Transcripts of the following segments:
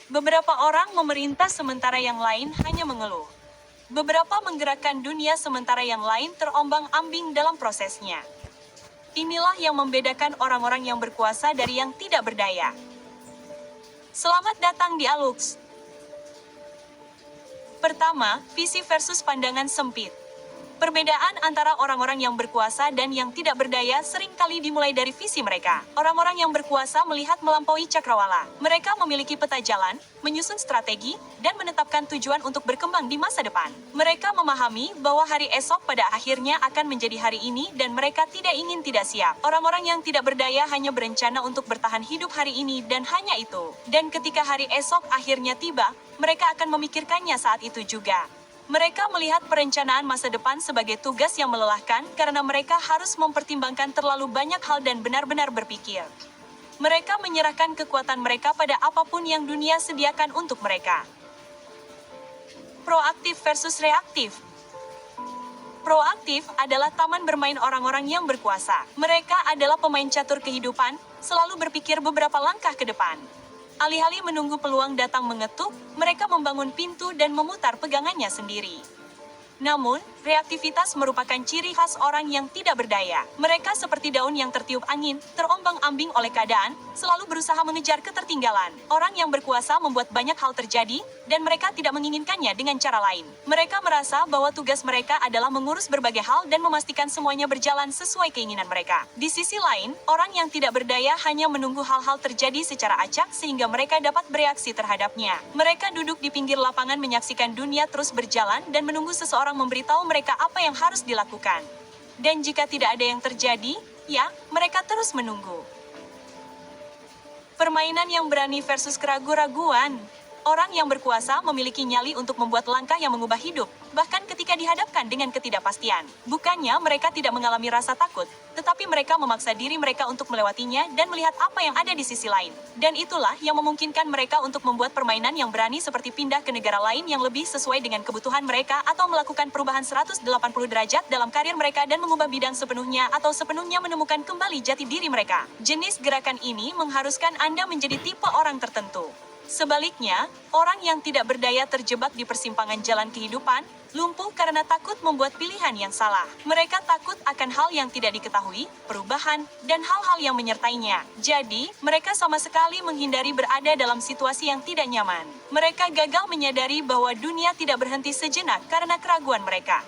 Beberapa orang memerintah sementara yang lain hanya mengeluh. Beberapa menggerakkan dunia sementara yang lain terombang-ambing dalam prosesnya. Inilah yang membedakan orang-orang yang berkuasa dari yang tidak berdaya. Selamat datang di Alux. Pertama, visi versus pandangan sempit. Perbedaan antara orang-orang yang berkuasa dan yang tidak berdaya seringkali dimulai dari visi mereka. Orang-orang yang berkuasa melihat melampaui cakrawala. Mereka memiliki peta jalan, menyusun strategi, dan menetapkan tujuan untuk berkembang di masa depan. Mereka memahami bahwa hari esok pada akhirnya akan menjadi hari ini dan mereka tidak ingin tidak siap. Orang-orang yang tidak berdaya hanya berencana untuk bertahan hidup hari ini dan hanya itu. Dan ketika hari esok akhirnya tiba, mereka akan memikirkannya saat itu juga. Mereka melihat perencanaan masa depan sebagai tugas yang melelahkan karena mereka harus mempertimbangkan terlalu banyak hal dan benar-benar berpikir. Mereka menyerahkan kekuatan mereka pada apapun yang dunia sediakan untuk mereka. Proaktif versus reaktif. Proaktif adalah taman bermain orang-orang yang berkuasa. Mereka adalah pemain catur kehidupan, selalu berpikir beberapa langkah ke depan. Alih-alih menunggu peluang datang mengetuk, mereka membangun pintu dan memutar pegangannya sendiri. Namun, reaktivitas merupakan ciri khas orang yang tidak berdaya. Mereka seperti daun yang tertiup angin, terombang-ambing oleh keadaan, selalu berusaha mengejar ketertinggalan. Orang yang berkuasa membuat banyak hal terjadi, dan mereka tidak menginginkannya dengan cara lain. Mereka merasa bahwa tugas mereka adalah mengurus berbagai hal dan memastikan semuanya berjalan sesuai keinginan mereka. Di sisi lain, orang yang tidak berdaya hanya menunggu hal-hal terjadi secara acak sehingga mereka dapat bereaksi terhadapnya. Mereka duduk di pinggir lapangan menyaksikan dunia terus berjalan dan menunggu seseorang memberitahu mereka apa yang harus dilakukan. Dan jika tidak ada yang terjadi, ya, mereka terus menunggu. Permainan yang berani versus keraguan-raguan. Orang yang berkuasa memiliki nyali untuk membuat langkah yang mengubah hidup, bahkan ketika dihadapkan dengan ketidakpastian. Bukannya mereka tidak mengalami rasa takut, tetapi mereka memaksa diri mereka untuk melewatinya dan melihat apa yang ada di sisi lain. Dan itulah yang memungkinkan mereka untuk membuat permainan yang berani seperti pindah ke negara lain yang lebih sesuai dengan kebutuhan mereka atau melakukan perubahan 180 derajat dalam karir mereka dan mengubah bidang sepenuhnya atau sepenuhnya menemukan kembali jati diri mereka. Jenis gerakan ini mengharuskan Anda menjadi tipe orang tertentu. Sebaliknya, orang yang tidak berdaya terjebak di persimpangan jalan kehidupan, lumpuh karena takut membuat pilihan yang salah. Mereka takut akan hal yang tidak diketahui, perubahan, dan hal-hal yang menyertainya. Jadi, mereka sama sekali menghindari berada dalam situasi yang tidak nyaman. Mereka gagal menyadari bahwa dunia tidak berhenti sejenak karena keraguan mereka.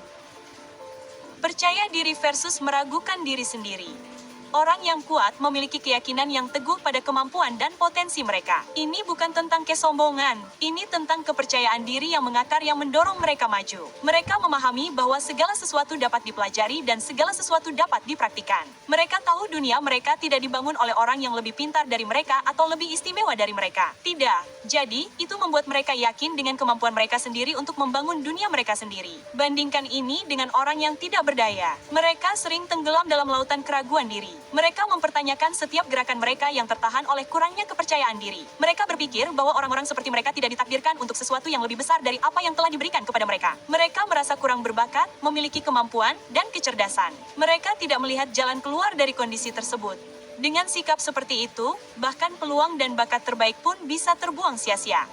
Percaya diri versus meragukan diri sendiri. Orang yang kuat memiliki keyakinan yang teguh pada kemampuan dan potensi mereka. Ini bukan tentang kesombongan, ini tentang kepercayaan diri yang mengakar yang mendorong mereka maju. Mereka memahami bahwa segala sesuatu dapat dipelajari dan segala sesuatu dapat dipraktikkan. Mereka tahu dunia mereka tidak dibangun oleh orang yang lebih pintar dari mereka atau lebih istimewa dari mereka. Tidak. Jadi, itu membuat mereka yakin dengan kemampuan mereka sendiri untuk membangun dunia mereka sendiri. Bandingkan ini dengan orang yang tidak berdaya. Mereka sering tenggelam dalam lautan keraguan diri. Mereka mempertanyakan setiap gerakan mereka yang tertahan oleh kurangnya kepercayaan diri. Mereka berpikir bahwa orang-orang seperti mereka tidak ditakdirkan untuk sesuatu yang lebih besar dari apa yang telah diberikan kepada mereka. Mereka merasa kurang berbakat, memiliki kemampuan, dan kecerdasan. Mereka tidak melihat jalan keluar dari kondisi tersebut. Dengan sikap seperti itu, bahkan peluang dan bakat terbaik pun bisa terbuang sia-sia.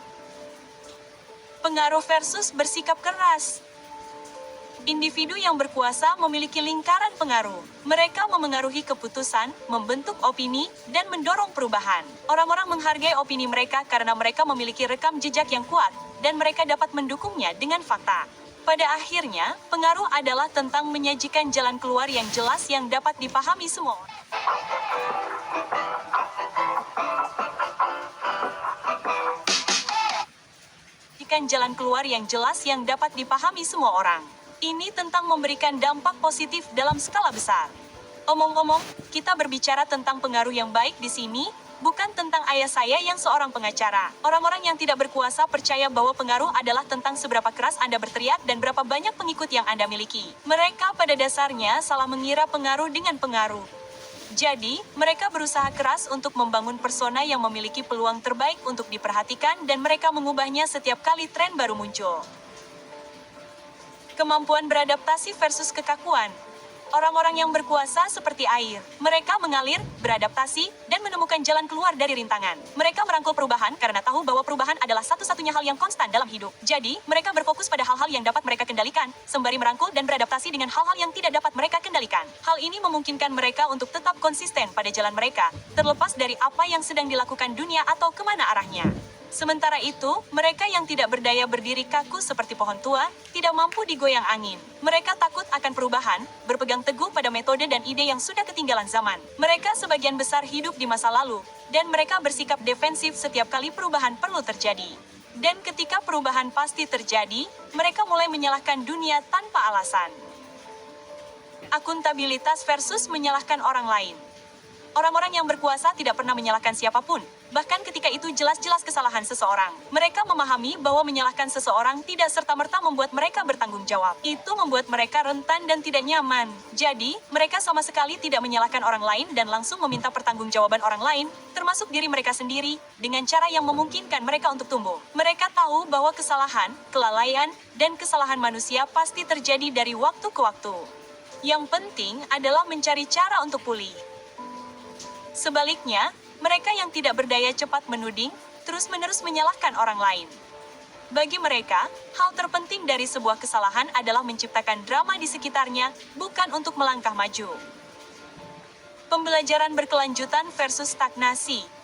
Pengaruh versus bersikap keras. Individu yang berkuasa memiliki lingkaran pengaruh. Mereka memengaruhi keputusan, membentuk opini, dan mendorong perubahan. Orang-orang menghargai opini mereka karena mereka memiliki rekam jejak yang kuat, dan mereka dapat mendukungnya dengan fakta. Pada akhirnya, pengaruh adalah tentang menyajikan jalan keluar yang jelas yang dapat dipahami semua. Jalan keluar yang jelas yang dapat dipahami semua orang. Ini tentang memberikan dampak positif dalam skala besar. Omong-omong, kita berbicara tentang pengaruh yang baik di sini, bukan tentang ayah saya yang seorang pengacara. Orang-orang yang tidak berkuasa percaya bahwa pengaruh adalah tentang seberapa keras Anda berteriak dan berapa banyak pengikut yang Anda miliki. Mereka pada dasarnya salah mengira pengaruh dengan pengaruh. Jadi, mereka berusaha keras untuk membangun persona yang memiliki peluang terbaik untuk diperhatikan dan mereka mengubahnya setiap kali tren baru muncul. Kemampuan beradaptasi versus kekakuan. Orang-orang yang berkuasa seperti air. Mereka mengalir, beradaptasi, dan menemukan jalan keluar dari rintangan. Mereka merangkul perubahan karena tahu bahwa perubahan adalah yang konstan dalam hidup. Jadi, mereka berfokus pada hal-hal yang dapat mereka kendalikan, sembari merangkul dan beradaptasi dengan hal-hal yang tidak dapat mereka kendalikan. Hal ini memungkinkan mereka untuk tetap konsisten pada jalan mereka, terlepas dari apa yang sedang dilakukan dunia atau kemana arahnya. Sementara itu, mereka yang tidak berdaya berdiri kaku seperti pohon tua, tidak mampu digoyang angin. Mereka takut akan perubahan, berpegang teguh pada metode dan ide yang sudah ketinggalan zaman. Mereka sebagian besar hidup di masa lalu, dan mereka bersikap defensif setiap kali perubahan perlu terjadi. Dan ketika perubahan pasti terjadi, mereka mulai menyalahkan dunia tanpa alasan. Akuntabilitas versus menyalahkan orang lain. Orang-orang yang berkuasa tidak pernah menyalahkan siapapun, bahkan ketika itu jelas-jelas kesalahan seseorang. Mereka memahami bahwa menyalahkan seseorang tidak serta-merta membuat mereka bertanggung jawab. Itu membuat mereka rentan dan tidak nyaman. Jadi, mereka sama sekali tidak menyalahkan orang lain dan langsung meminta pertanggungjawaban orang lain, termasuk diri mereka sendiri, dengan cara yang memungkinkan mereka untuk tumbuh. Mereka tahu bahwa kesalahan, kelalaian, dan kesalahan manusia pasti terjadi dari waktu ke waktu. Yang penting adalah mencari cara untuk pulih. Sebaliknya, mereka yang tidak berdaya cepat menuding, terus-menerus menyalahkan orang lain. Bagi mereka, hal terpenting dari sebuah kesalahan adalah menciptakan drama di sekitarnya, bukan untuk melangkah maju. Pembelajaran berkelanjutan versus stagnasi.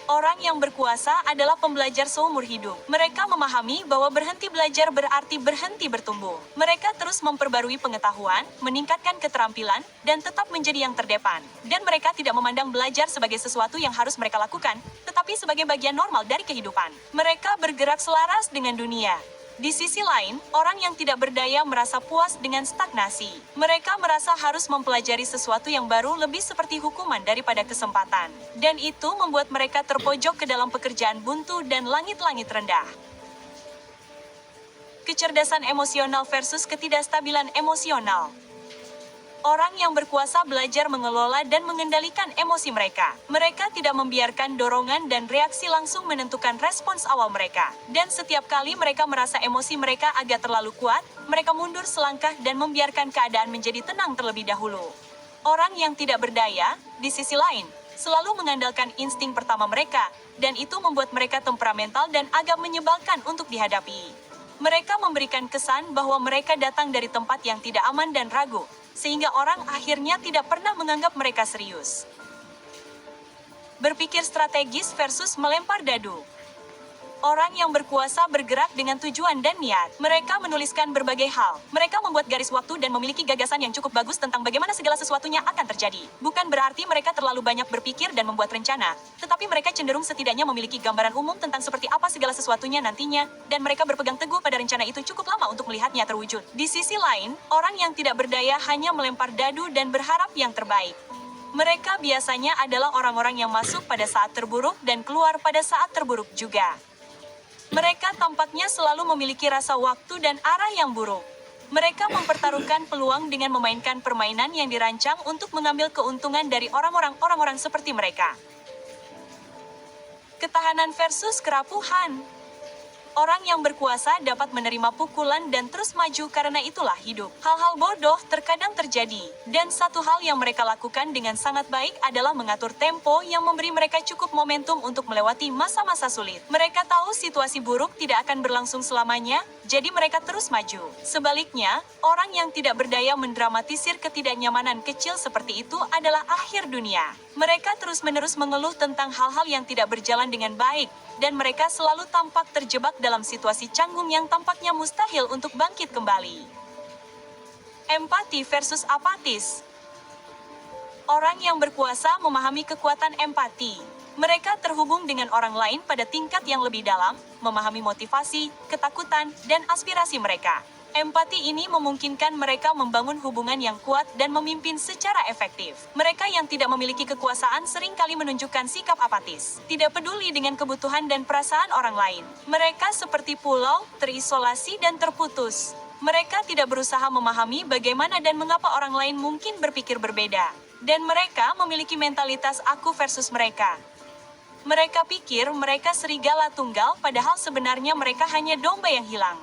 Orang yang berkuasa adalah pembelajar seumur hidup. Mereka memahami bahwa berhenti belajar berarti berhenti bertumbuh. Mereka terus memperbarui pengetahuan, meningkatkan keterampilan, dan tetap menjadi yang terdepan. Dan mereka tidak memandang belajar sebagai sesuatu yang harus mereka lakukan, tetapi sebagai bagian normal dari kehidupan. Mereka bergerak selaras dengan dunia. Di sisi lain, orang yang tidak berdaya merasa puas dengan stagnasi. Mereka merasa harus mempelajari sesuatu yang baru lebih seperti hukuman daripada kesempatan. Dan itu membuat mereka terpojok ke dalam pekerjaan buntu dan langit-langit rendah. Kecerdasan emosional versus ketidakstabilan emosional. Orang yang berkuasa belajar mengelola dan mengendalikan emosi mereka. Mereka tidak membiarkan dorongan dan reaksi langsung menentukan respons awal mereka. Dan setiap kali mereka merasa emosi mereka agak terlalu kuat, mereka mundur selangkah dan membiarkan keadaan menjadi tenang terlebih dahulu. Orang yang tidak berdaya, di sisi lain, selalu mengandalkan insting pertama mereka, dan itu membuat mereka temperamental dan agak menyebalkan untuk dihadapi. Mereka memberikan kesan bahwa mereka datang dari tempat yang tidak aman dan ragu, sehingga orang akhirnya tidak pernah menganggap mereka serius. Berpikir strategis versus melempar dadu. Orang yang berkuasa bergerak dengan tujuan dan niat. Mereka menuliskan berbagai hal. Mereka membuat garis waktu dan memiliki gagasan yang cukup bagus tentang bagaimana segala sesuatunya akan terjadi. Bukan berarti mereka terlalu banyak berpikir dan membuat rencana, tetapi mereka cenderung setidaknya memiliki gambaran umum tentang seperti apa segala sesuatunya nantinya, dan mereka berpegang teguh pada rencana itu cukup lama untuk melihatnya terwujud. Di sisi lain, orang yang tidak berdaya hanya melempar dadu dan berharap yang terbaik. Mereka biasanya adalah orang-orang yang masuk pada saat terburuk dan keluar pada saat terburuk juga. Mereka tampaknya selalu memiliki rasa waktu dan arah yang buruk. Mereka mempertaruhkan peluang dengan memainkan permainan yang dirancang untuk mengambil keuntungan dari orang-orang seperti mereka. Ketahanan versus kerapuhan. Orang yang berkuasa dapat menerima pukulan dan terus maju karena itulah hidup. Hal-hal bodoh terkadang terjadi, dan satu hal yang mereka lakukan dengan sangat baik adalah mengatur tempo yang memberi mereka cukup momentum untuk melewati masa-masa sulit. Mereka tahu situasi buruk tidak akan berlangsung selamanya, jadi mereka terus maju. Sebaliknya, orang yang tidak berdaya mendramatisir ketidaknyamanan kecil seperti itu adalah akhir dunia. Mereka terus-menerus mengeluh tentang hal-hal yang tidak berjalan dengan baik, dan mereka selalu tampak terjebak dalam situasi canggung yang tampaknya mustahil untuk bangkit kembali. Empati versus apatis. Orang yang berkuasa memahami kekuatan empati. Mereka terhubung dengan orang lain pada tingkat yang lebih dalam, memahami motivasi, ketakutan, dan aspirasi mereka. Empati ini memungkinkan mereka membangun hubungan yang kuat dan memimpin secara efektif. Mereka yang tidak memiliki kekuasaan seringkali menunjukkan sikap apatis, tidak peduli dengan kebutuhan dan perasaan orang lain. Mereka seperti pulau, terisolasi dan terputus. Mereka tidak berusaha memahami bagaimana dan mengapa orang lain mungkin berpikir berbeda. Dan mereka memiliki mentalitas aku versus mereka. Mereka pikir mereka serigala tunggal, padahal sebenarnya mereka hanya domba yang hilang.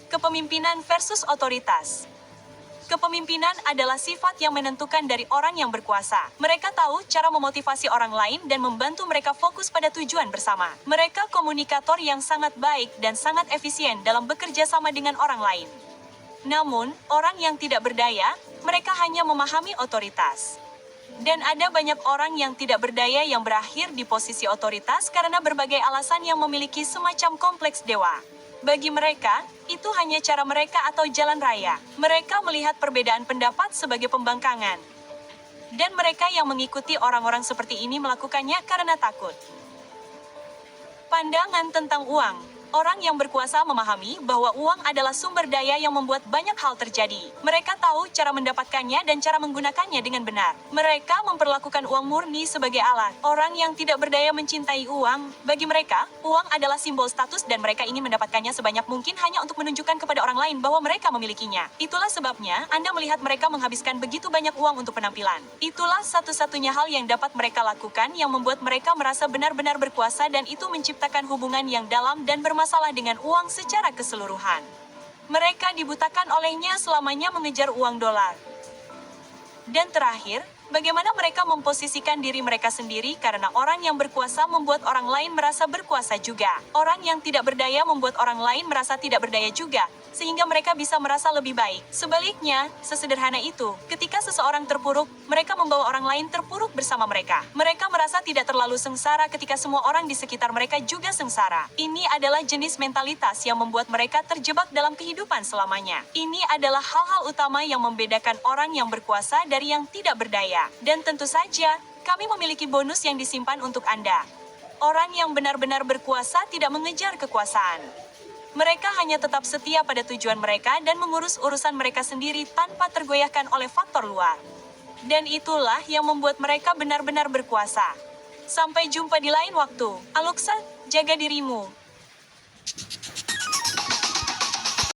Kepemimpinan versus otoritas. Kepemimpinan adalah sifat yang menentukan dari orang yang berkuasa. Mereka tahu cara memotivasi orang lain dan membantu mereka fokus pada tujuan bersama. Mereka komunikator yang sangat baik dan sangat efisien dalam bekerja sama dengan orang lain. Namun, orang yang tidak berdaya, mereka hanya memahami otoritas. Dan ada banyak orang yang tidak berdaya yang berakhir di posisi otoritas karena berbagai alasan yang memiliki semacam kompleks dewa. Bagi mereka, itu hanya cara mereka atau jalan raya. Mereka melihat perbedaan pendapat sebagai pembangkangan. Dan mereka yang mengikuti orang-orang seperti ini melakukannya karena takut. Pandangan tentang uang. Orang yang berkuasa memahami bahwa uang adalah sumber daya yang membuat banyak hal terjadi. Mereka tahu cara mendapatkannya dan cara menggunakannya dengan benar. Mereka memperlakukan uang murni sebagai alat. Orang yang tidak berdaya mencintai uang. Bagi mereka, uang adalah simbol status dan mereka ingin mendapatkannya sebanyak mungkin hanya untuk menunjukkan kepada orang lain bahwa mereka memilikinya. Itulah sebabnya Anda melihat mereka menghabiskan begitu banyak uang untuk penampilan. Itulah satu-satunya hal yang dapat mereka lakukan yang membuat mereka merasa benar-benar berkuasa dan itu menciptakan hubungan yang dalam dan bermasalah dengan uang secara keseluruhan. Mereka dibutakan olehnya selamanya mengejar uang dolar. Dan terakhir, bagaimana mereka memposisikan diri mereka sendiri karena orang yang berkuasa membuat orang lain merasa berkuasa juga. Orang yang tidak berdaya membuat orang lain merasa tidak berdaya juga, sehingga mereka bisa merasa lebih baik. Sebaliknya, sesederhana itu, ketika seseorang terpuruk, mereka membawa orang lain terpuruk bersama mereka. Mereka merasa tidak terlalu sengsara ketika semua orang di sekitar mereka juga sengsara. Ini adalah jenis mentalitas yang membuat mereka terjebak dalam kehidupan selamanya. Ini adalah hal-hal utama yang membedakan orang yang berkuasa dari yang tidak berdaya. Dan tentu saja, kami memiliki bonus yang disimpan untuk Anda. Orang yang benar-benar berkuasa tidak mengejar kekuasaan. Mereka hanya tetap setia pada tujuan mereka dan mengurus urusan mereka sendiri tanpa tergoyahkan oleh faktor luar. Dan itulah yang membuat mereka benar-benar berkuasa. Sampai jumpa di lain waktu. Aluksa, jaga dirimu.